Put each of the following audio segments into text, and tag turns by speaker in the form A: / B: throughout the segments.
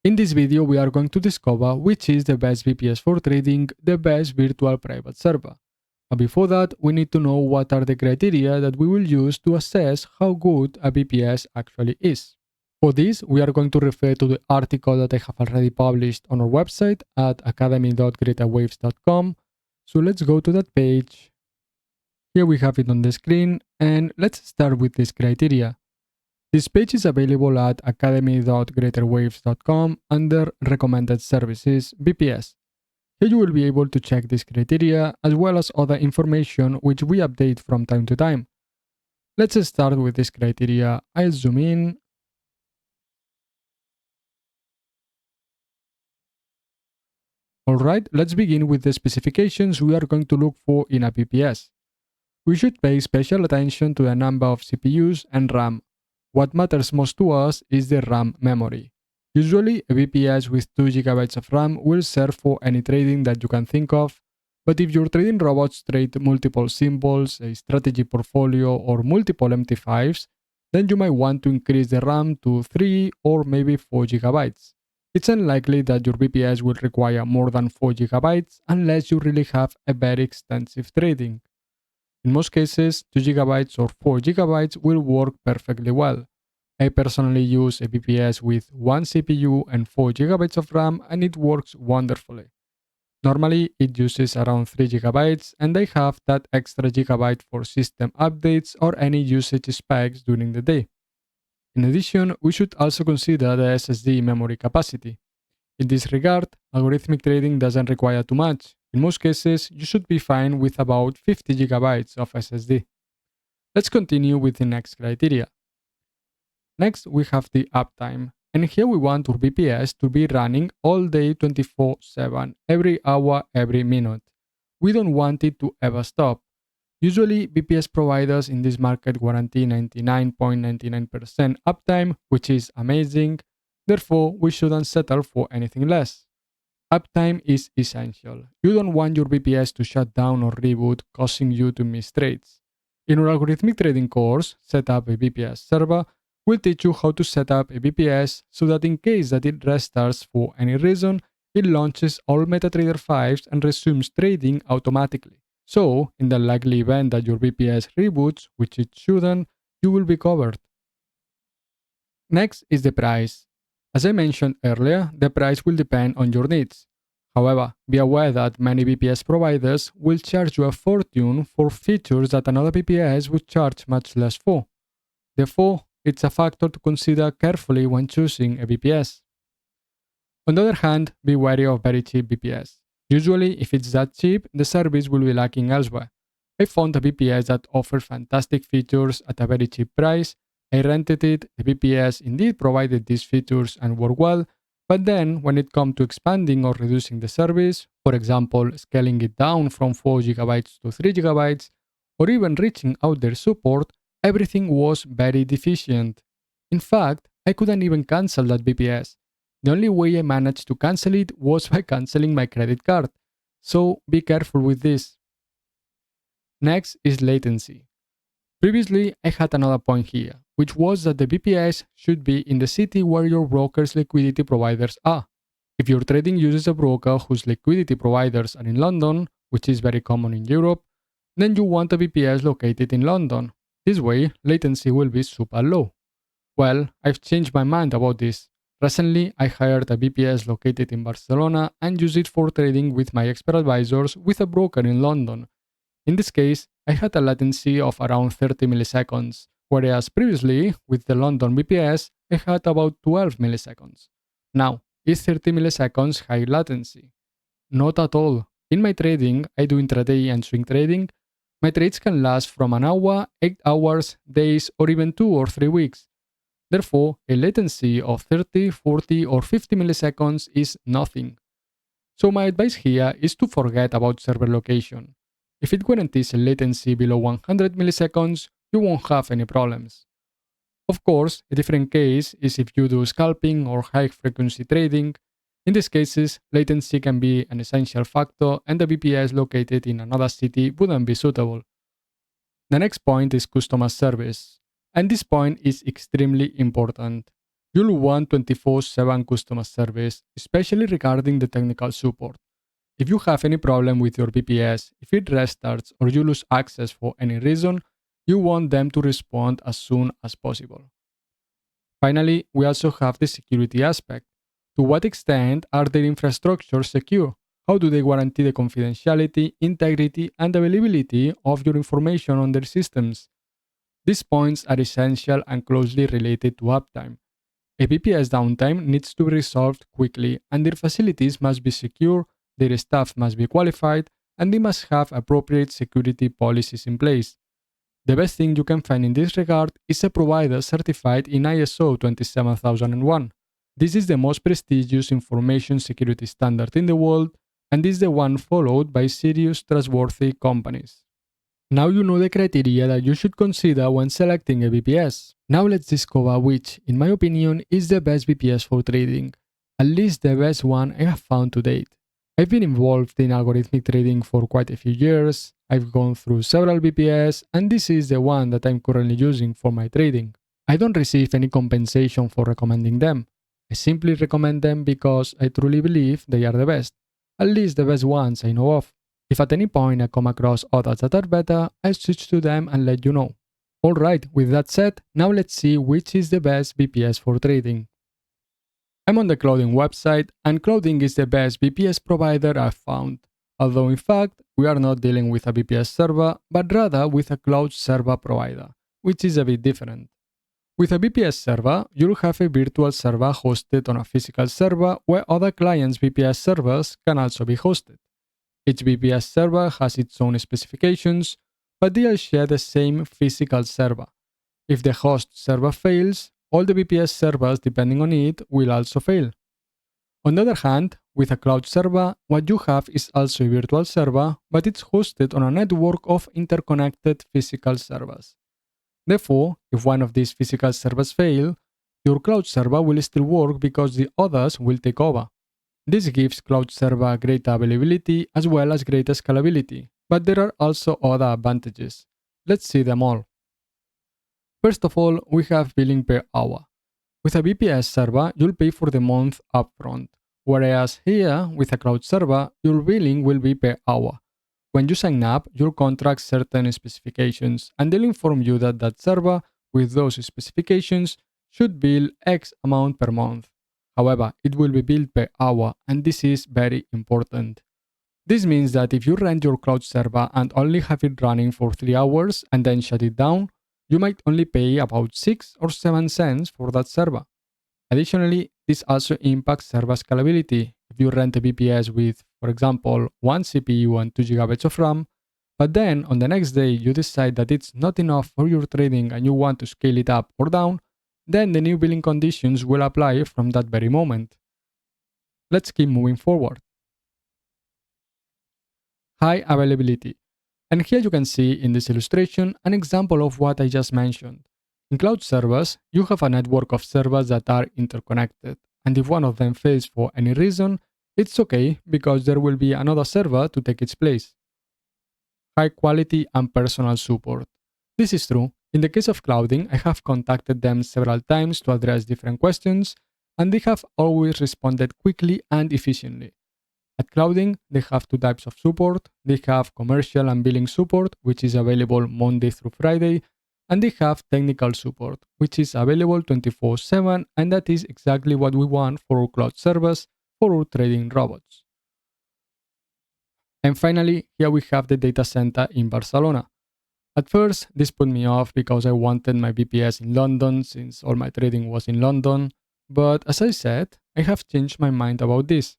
A: In this video, we are going to discover which is the best VPS for trading, the best virtual private server. But before that, we need to know what are the criteria that we will use to assess how good a VPS actually is. For this, we are going to refer to the article that I have already published on our website at academy.greaterwaves.com. So let's go to that page. Here we have it on the screen, and let's start with this criteria. This page is available at academy.greaterwaves.com under Recommended Services VPS. Here you will be able to check this criteria as well as other information which we update from time to time. Let's start with this criteria. I'll zoom in. Alright, let's begin with the specifications we are going to look for in a VPS. We should pay special attention to the number of CPUs and RAM. What matters most to us is the RAM memory. Usually, a VPS with 2 GB of RAM will serve for any trading that you can think of, but if your trading robots trade multiple symbols, a strategy portfolio, or multiple MT5s, then you might want to increase the RAM to 3 or maybe 4 GB. It's unlikely that your VPS will require more than 4 GB unless you really have a very extensive trading. In most cases, 2 GB or 4 GB will work perfectly well. I personally use a VPS with 1 CPU and 4 GB of RAM and it works wonderfully. Normally, it uses around 3 GB and I have that extra gigabyte for system updates or any usage spikes during the day. In addition, we should also consider the SSD memory capacity. In this regard, algorithmic trading doesn't require too much. In most cases, you should be fine with about 50 GB of SSD. Let's continue with the next criteria. Next, we have the uptime, and here we want our VPS to be running all day 24/7, every hour, every minute. We don't want it to ever stop. Usually, VPS providers in this market guarantee 99.99% uptime, which is amazing. Therefore, we shouldn't settle for anything less. Uptime is essential. You don't want your VPS to shut down or reboot, causing you to miss trades. In our algorithmic trading course, Set Up a VPS Server, we'll teach you how to set up a VPS so that in case that it restarts for any reason, it launches all MetaTrader 5s and resumes trading automatically. So, in the likely event that your VPS reboots, which it shouldn't, you will be covered. Next is the price. As I mentioned earlier, the price will depend on your needs. However, be aware that many VPS providers will charge you a fortune for features that another VPS would charge much less for. Therefore, it's a factor to consider carefully when choosing a VPS. On the other hand, be wary of very cheap VPS. Usually, if it's that cheap, the service will be lacking elsewhere. I found a VPS that offered fantastic features at a very cheap price. I rented it, the VPS indeed provided these features and worked well, but then when it came to expanding or reducing the service, for example, scaling it down from 4 GB to 3 GB, or even reaching out their support, everything was very deficient. In fact, I couldn't even cancel that VPS. The only way I managed to cancel it was by canceling my credit card. So be careful with this. Next is latency. Previously, I had another point here, which was that the VPS should be in the city where your broker's liquidity providers are. If your trading uses a broker whose liquidity providers are in London, which is very common in Europe, then you want a VPS located in London. This way, latency will be super low. Well, I've changed my mind about this. Recently, I hired a VPS located in Barcelona and use it for trading with my expert advisors with a broker in London. In this case, I had a latency of around 30 milliseconds, whereas previously, with the London VPS, I had about 12 milliseconds. Now, is 30 milliseconds high latency? Not at all. In my trading, I do intraday and swing trading. My trades can last from an hour, 8 hours, days, or even 2 or 3 weeks. Therefore, a latency of 30, 40, or 50 milliseconds is nothing. So my advice here is to forget about server location. If it guarantees a latency below 100 milliseconds, you won't have any problems. Of course, a different case is if you do scalping or high-frequency trading. In these cases, latency can be an essential factor and the VPS located in another city wouldn't be suitable. The next point is customer service. And this point is extremely important. You'll want 24/7 customer service, especially regarding the technical support. If you have any problem with your VPS, if it restarts or you lose access for any reason, you want them to respond as soon as possible. Finally, we also have the security aspect. To what extent are their infrastructures secure? How do they guarantee the confidentiality, integrity, and availability of your information on their systems? These points are essential and closely related to uptime. A VPS downtime needs to be resolved quickly, and their facilities must be secure, their staff must be qualified, and they must have appropriate security policies in place. The best thing you can find in this regard is a provider certified in ISO 27001. This is the most prestigious information security standard in the world, and is the one followed by serious, trustworthy companies. Now you know the criteria that you should consider when selecting a VPS. Now let's discover which, in my opinion, is the best VPS for trading, at least the best one I have found to date. I've been involved in algorithmic trading for quite a few years, I've gone through several VPS, and this is the one that I'm currently using for my trading. I don't receive any compensation for recommending them. I simply recommend them because I truly believe they are the best, at least the best ones I know of. If at any point I come across others that are better, I'll switch to them and let you know. Alright, with that said, now let's see which is the best VPS for trading. I'm on the Clouding website, and Clouding is the best VPS provider I've found, although in fact, we are not dealing with a VPS server, but rather with a cloud server provider, which is a bit different. With a VPS server, you'll have a virtual server hosted on a physical server where other clients' VPS servers can also be hosted. Each VPS server has its own specifications, but they all share the same physical server. If the host server fails, all the VPS servers depending on it will also fail. On the other hand, with a cloud server, what you have is also a virtual server, but it's hosted on a network of interconnected physical servers. Therefore, if one of these physical servers fail, your cloud server will still work because the others will take over. This gives cloud server great availability as well as great scalability, but there are also other advantages. Let's see them all. First of all, we have billing per hour. With a VPS server, you'll pay for the month upfront, whereas here, with a cloud server, your billing will be per hour. When you sign up, you'll contract certain specifications, and they'll inform you that that server, with those specifications, should bill X amount per month. However, it will be billed per hour, and this is very important. This means that if you rent your cloud server and only have it running for 3 hours and then shut it down, you might only pay about 6 or 7 cents for that server. Additionally, this also impacts server scalability. If you rent a VPS with, for example, 1 CPU and 2 GB of RAM, but then on the next day you decide that it's not enough for your trading and you want to scale it up or down, then the new billing conditions will apply from that very moment. Let's keep moving forward. High availability. And here you can see in this illustration an example of what I just mentioned. In cloud servers, you have a network of servers that are interconnected, and if one of them fails for any reason, it's okay because there will be another server to take its place. High quality and personal support. This is true. In the case of clouding, I have contacted them several times to address different questions, and they have always responded quickly and efficiently. At Clouding, they have two types of support. They have commercial and billing support, which is available Monday through Friday, and they have technical support, which is available 24/7, and that is exactly what we want for our cloud servers, for our trading robots. And finally, here we have the data center in Barcelona. At first, this put me off because I wanted my VPS in London since all my trading was in London, but as I said, I have changed my mind about this.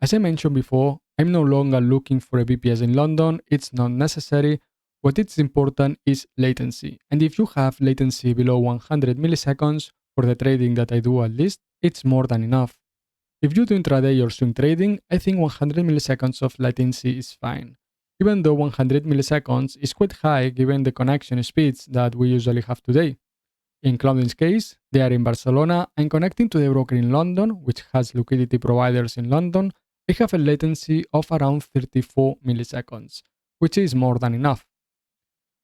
A: As I mentioned before, I'm no longer looking for a VPS in London, it's not necessary. What is important is latency, and if you have latency below 100 milliseconds, for the trading that I do at least, it's more than enough. If you do intraday or swing trading, I think 100 milliseconds of latency is fine, even though 100 milliseconds is quite high given the connection speeds that we usually have today. In Clouding's case, they are in Barcelona, and connecting to the broker in London, which has liquidity providers in London, I have a latency of around 34 milliseconds, which is more than enough.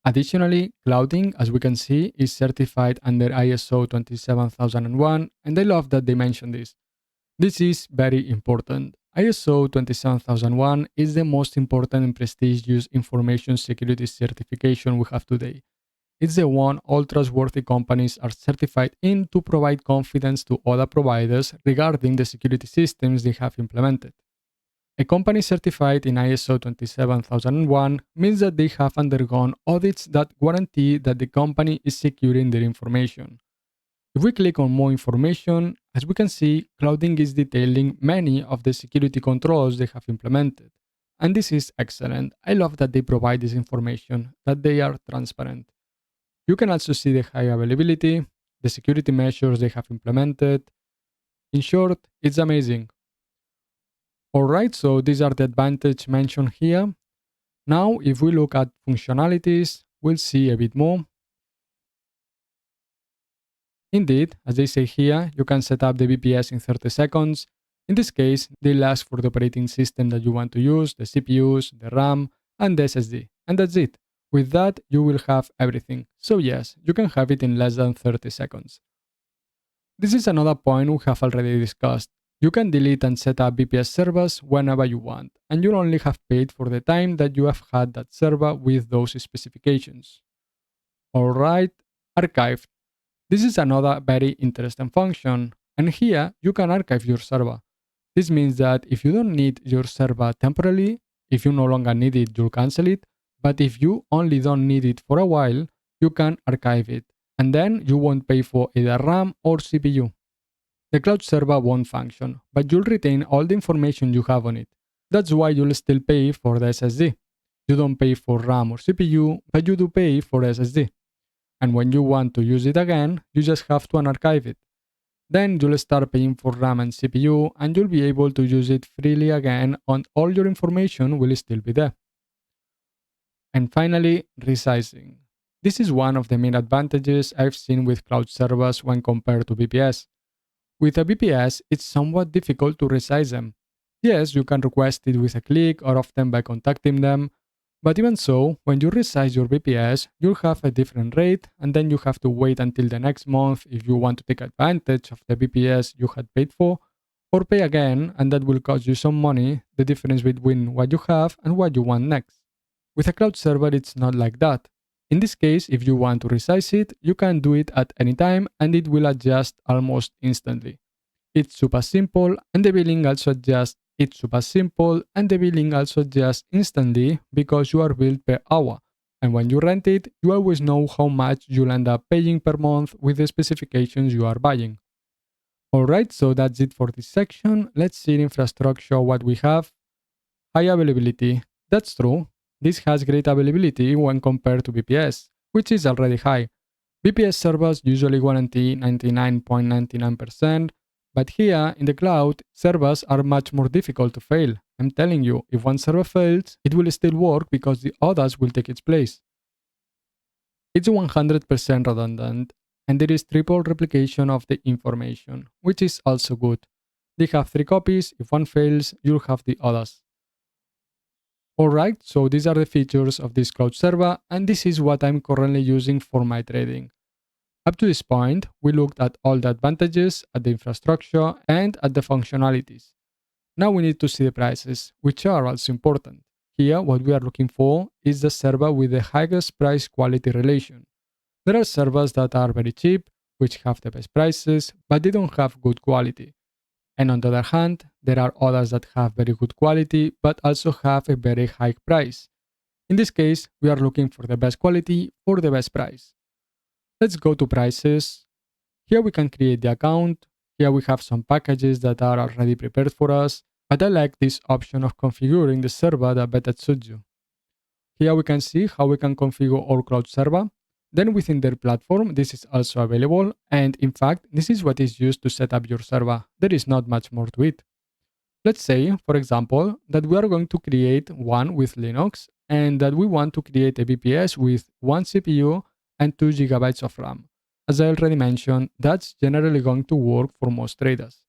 A: Additionally, clouding, as we can see, is certified under ISO 27001, and I love that they mention this. This is very important. ISO 27001 is the most important and prestigious information security certification we have today. It's the one all trustworthy companies are certified in to provide confidence to other providers regarding the security systems they have implemented. A company certified in ISO 27001 means that they have undergone audits that guarantee that the company is securing their information. If we click on more information, as we can see, clouding is detailing many of the security controls they have implemented. And this is excellent. I love that they provide this information, that they are transparent. You can also see the high availability, the security measures they have implemented. In short, it's amazing. Alright, so these are the advantages mentioned here. Now, if we look at functionalities, we'll see a bit more. Indeed, as they say here, you can set up the VPS in 30 seconds. In this case, they'll ask for the operating system that you want to use, the CPUs, the RAM, and the SSD. And that's it. With that, you will have everything. So yes, you can have it in less than 30 seconds. This is another point we have already discussed. You can delete and set up VPS servers whenever you want, and you'll only have paid for the time that you have had that server with those specifications. Alright, archived. This is another very interesting function, and here you can archive your server. This means that if you don't need your server temporarily, if you no longer need it, you'll cancel it, but if you only don't need it for a while, you can archive it, and then you won't pay for either RAM or CPU. The cloud server won't function, but you'll retain all the information you have on it. That's why you'll still pay for the SSD. You don't pay for RAM or CPU, but you do pay for SSD. And when you want to use it again, you just have to unarchive it. Then you'll start paying for RAM and CPU, and you'll be able to use it freely again, and all your information will still be there. And finally, resizing. This is one of the main advantages I've seen with cloud servers when compared to VPS. With a VPS, it's somewhat difficult to resize them. Yes, you can request it with a click or often by contacting them, but even so, when you resize your VPS, you'll have a different rate, and then you have to wait until the next month if you want to take advantage of the VPS you had paid for, or pay again, and that will cost you some money, the difference between what you have and what you want next. With a cloud server, it's not like that. In this case, if you want to resize it, you can do it at any time and it will adjust almost instantly. It's super simple and the billing also adjusts. It's super simple and the billing also adjusts instantly because you are billed per hour. And when you rent it, you always know how much you'll end up paying per month with the specifications you are buying. Alright, so that's it for this section. Let's see in infrastructure what we have. High availability. That's true. This has great availability when compared to VPS, which is already high. VPS servers usually guarantee 99.99%, but here in the cloud, servers are much more difficult to fail. I'm telling you, if one server fails, it will still work because the others will take its place. It's 100% redundant, and there is triple replication of the information, which is also good. They have 3 copies, if one fails, you'll have the others. Alright, so these are the features of this cloud server, and this is what I'm currently using for my trading. Up to this point, we looked at all the advantages, at the infrastructure, and at the functionalities. Now we need to see the prices, which are also important. Here, what we are looking for is the server with the highest price-quality relation. There are servers that are very cheap, which have the best prices, but they don't have good quality. And on the other hand, there are others that have very good quality, but also have a very high price. In this case, we are looking for the best quality for the best price. Let's go to prices. Here we can create the account. Here we have some packages that are already prepared for us, but I like this option of configuring the server that better suits you. Here we can see how we can configure our cloud server. Then within their platform, this is also available, and in fact, this is what is used to set up your server. There is not much more to it. Let's say, for example, that we are going to create one with Linux, and that we want to create a VPS with 1 CPU and 2 GB of RAM. As I already mentioned, that's generally going to work for most traders.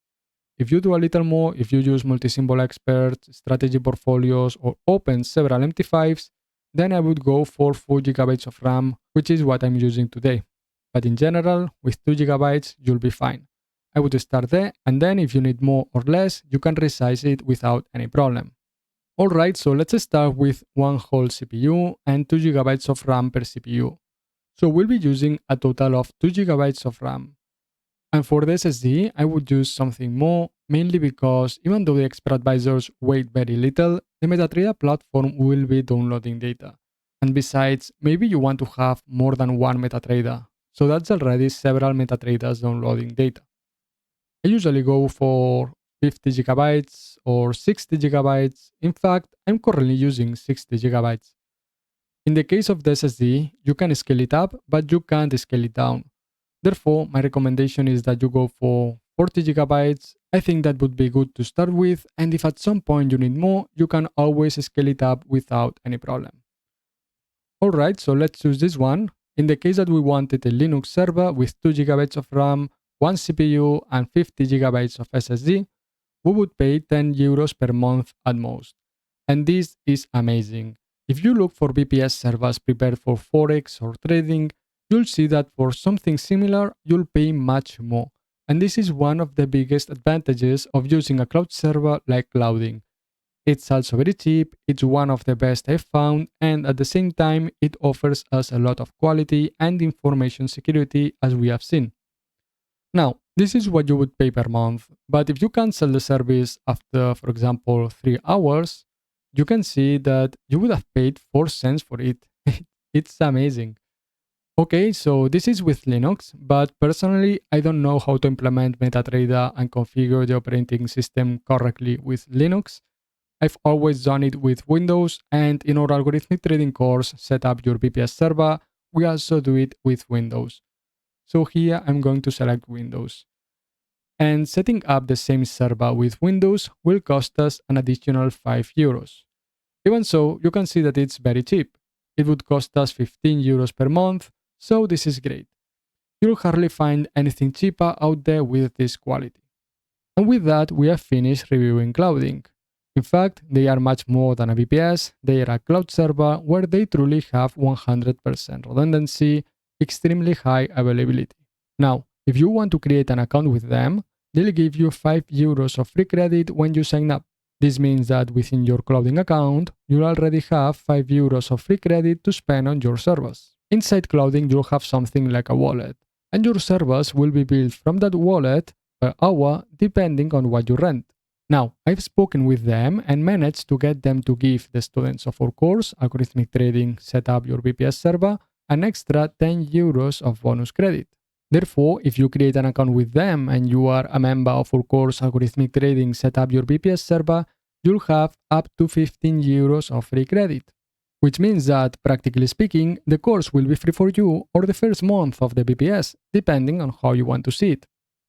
A: If you do a little more, if you use multi-symbol experts, strategy portfolios, or open several MT5s, then I would go for 4 GB of RAM, which is what I'm using today. But in general, with 2 GB, you'll be fine. I would start there, and then if you need more or less, you can resize it without any problem. Alright, so let's start with one whole CPU and 2 GB of RAM per CPU. So we'll be using a total of 2 GB of RAM. And for the SSD, I would use something more, mainly because even though the expert advisors weigh very little, the MetaTrader platform will be downloading data. And besides, maybe you want to have more than one MetaTrader, so that's already several MetaTraders downloading data. I usually go for 50 gigabytes or 60 gigabytes. In fact, I'm currently using 60 gigabytes. In the case of the SSD, you can scale it up, but you can't scale it down. Therefore, my recommendation is that you go for 40 gigabytes. I think that would be good to start with, and if at some point you need more, you can always scale it up without any problem. Alright, so let's choose this one. In the case that we wanted a Linux server with 2 gigabytes of RAM, 1 CPU, and 50 gigabytes of SSD, we would pay 10 euros per month at most. And this is amazing. If you look for VPS servers prepared for Forex or trading, you'll see that for something similar, you'll pay much more. And this is one of the biggest advantages of using a cloud server like Clouding. It's also very cheap, it's one of the best I've found, and at the same time, it offers us a lot of quality and information security as we have seen. Now, this is what you would pay per month, but if you cancel the service after, for example, 3 hours, you can see that you would have paid 4 cents for it. It's amazing. Okay, so this is with Linux, but personally, I don't know how to implement MetaTrader and configure the operating system correctly with Linux. I've always done it with Windows, and in our algorithmic trading course, Set Up Your VPS Server, we also do it with Windows. So here I'm going to select Windows. And setting up the same server with Windows will cost us an additional 5 euros. Even so, you can see that it's very cheap. It would cost us 15 euros per month, so this is great. You'll hardly find anything cheaper out there with this quality. And with that, we have finished reviewing Clouding. In fact, they are much more than a VPS, they are a cloud server where they truly have 100% redundancy, extremely high availability. Now, if you want to create an account with them, they'll give you 5 euros of free credit when you sign up. This means that within your Clouding account, you'll already have 5 euros of free credit to spend on your service. Inside Clouding, you'll have something like a wallet, and your service will be built from that wallet per hour depending on what you rent. Now, I've spoken with them and managed to get them to give the students of our course, Algorithmic Trading Set Up Your VPS Server, an extra 10 euros of bonus credit. Therefore, if you create an account with them and you are a member of our course Algorithmic Trading Set Up Your VPS Server, you'll have up to 15 euros of free credit. Which means that, practically speaking, the course will be free for you or the first month of the VPS, depending on how you want to see it.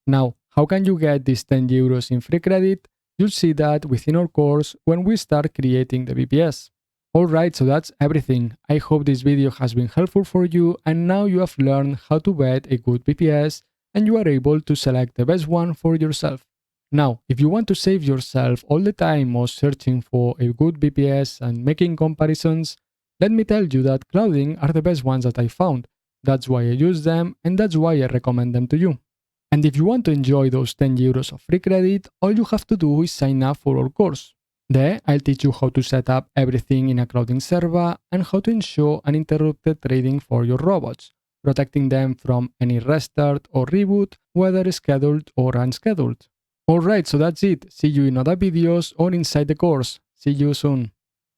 A: Now, how can you get these 10 euros in free credit? You'll see that within our course when we start creating the VPS. Alright, so that's everything. I hope this video has been helpful for you and now you have learned how to bet a good VPS and you are able to select the best one for yourself. Now, if you want to save yourself all the time of searching for a good VPS and making comparisons, let me tell you that Clouding are the best ones that I found. That's why I use them and that's why I recommend them to you. And if you want to enjoy those 10 euros of free credit, all you have to do is sign up for our course. There, I'll teach you how to set up everything in a Clouding server and how to ensure uninterrupted trading for your robots, protecting them from any restart or reboot, whether scheduled or unscheduled. Alright, so that's it. See you in other videos or inside the course. See you soon.